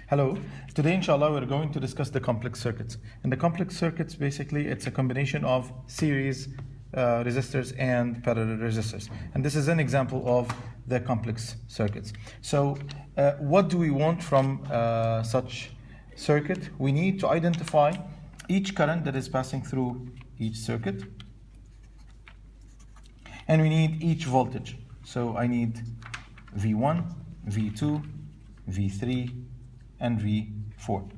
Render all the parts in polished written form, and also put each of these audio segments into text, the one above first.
Hello. Today, inshallah, we're going to discuss the complex circuits. And the complex circuits, basically, it's a combination of series resistors and parallel resistors. And this is an example of the complex circuits. So, what do we want from such circuit? We need to identify each current that is passing through each circuit. And we need each voltage. So, I need V1, V2, V3, and V4.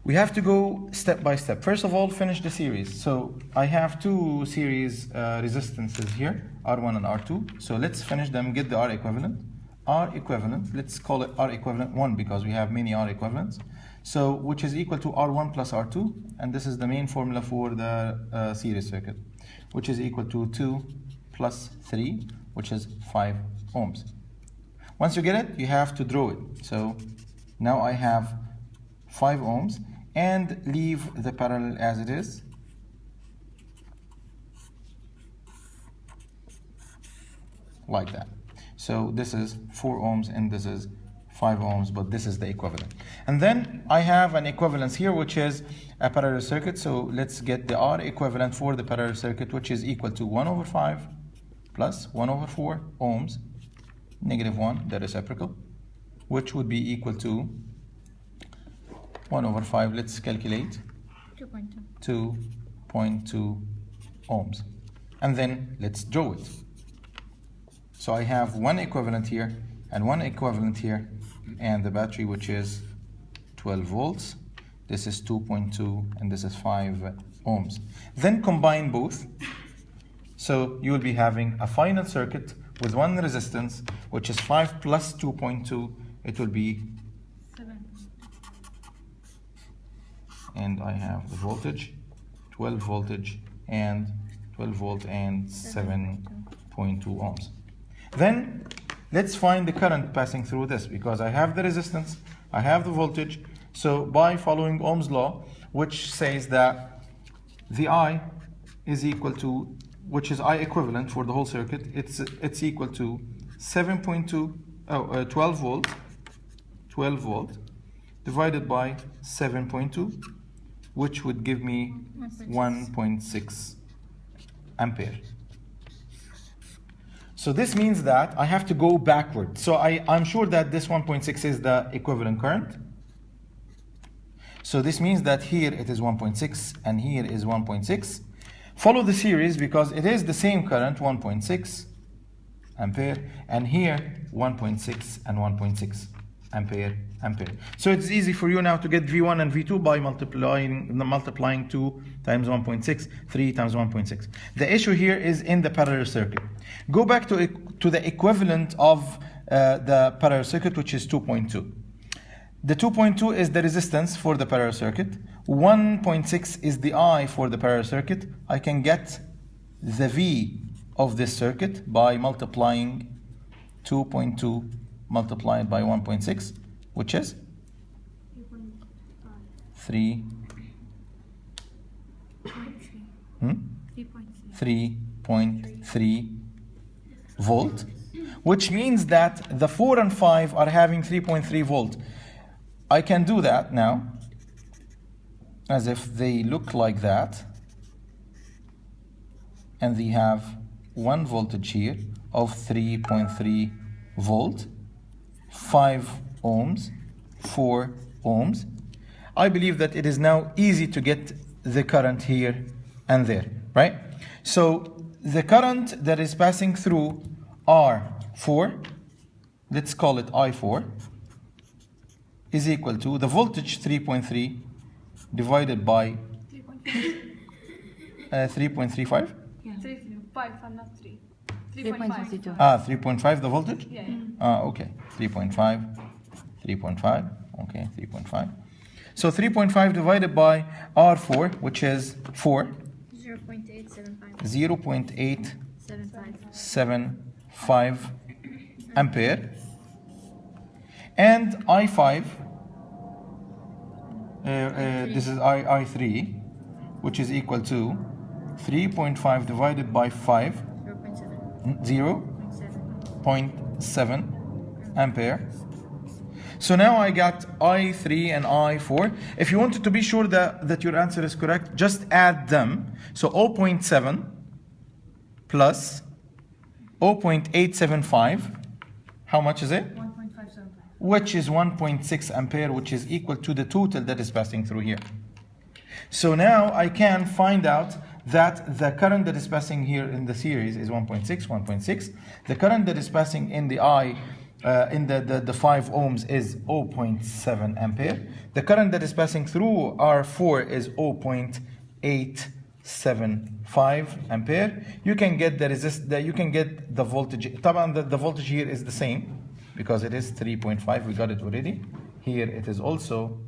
We have to go step by step. First of all, finish the series. So I have two series resistances here, R1 and R2. So let's finish them, get the R equivalent. R equivalent, let's call it R equivalent 1 because we have many R equivalents. So which is equal to R1 plus R2. And this is the main formula for the series circuit, which is equal to 2 plus 3, which is 5 ohms. Once you get it, you have to draw it. So now I have 5 ohms and leave the parallel as it is. Like that. So this is 4 ohms and this is 5 ohms, but this is the equivalent. And then I have an equivalence here, which is a parallel circuit. So let's get the R equivalent for the parallel circuit, which is equal to 1 over 5 plus 1 over 4 ohms, negative 1, the reciprocal, which would be equal to 1 over 5, let's calculate, 2.2 ohms. And then let's draw it. So I have one equivalent here and one equivalent here, and the battery, which is 12 volts. This is 2.2 and this is 5 ohms. Then combine both. So you will be having a final circuit with one resistance, which is 5 plus 2.2, it will be 7. And I have the voltage, 12 voltage and 12 volt and 7.2 ohms. Then let's find the current passing through this, because I have the resistance, I have the voltage. So by following Ohm's law, which says that the I is equal to, which is I equivalent for the whole circuit, it's equal to 12 volt divided by 7.2, which would give me 1.6 ampere. So this means that I have to go backward. So I'm sure that this 1.6 is the equivalent current. So this means that here it is 1.6 and here is 1.6. Follow the series because it is the same current, 1.6 ampere, and here 1.6 and 1.6 ampere. So it's easy for you now to get V1 and V2 by multiplying 2 times 1.6, 3 times 1.6. The issue here is in the parallel circuit. Go back to the equivalent of the parallel circuit, which is 2.2. The 2.2 is the resistance for the parallel circuit. 1.6 is the I for the parallel circuit. I can get the V of this circuit by multiplying 2.2 multiplied by 1.6, which is 3.3 volt, which means that the 4 and 5 are having 3.3 volt. I can do that now as if they look like that, and they have one voltage here of 3.3 volt, 5 ohms, 4 ohms. I believe that it is now easy to get the current here and there, right? So the current that is passing through R4, let's call it I4, is equal to the voltage 3.3 divided by 3.35? Yeah. 3.5 and not 3. 3.52. 3.5 the voltage? Yeah. Okay, 3.5, okay, 3.5. So 3.5 divided by R4, which is 4. 0.875 ampere. And I5, this is I3, which is equal to 3.5 divided by 5, 0.7 ampere. So now I got I3 and I4. If you wanted to be sure that your answer is correct, just add them. So 0.7 plus 0.875. How much is it? 1.575. Which is 1.6 ampere, which is equal to the total that is passing through here. So now I can find out that the current that is passing here in the series is 1.6. The current that is passing in the in the 5 ohms is 0.7 ampere. The current that is passing through R4 is 0.875 ampere. You can get you can get the voltage. The voltage here is the same because it is 3.5. We got it already. Here it is also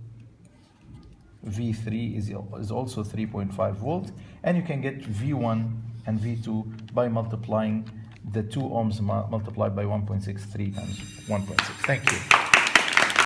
V3 is also 3.5 volt, and you can get V1 and V2 by multiplying the 2 ohms multiplied by 1.63 times 1.6. Thank you.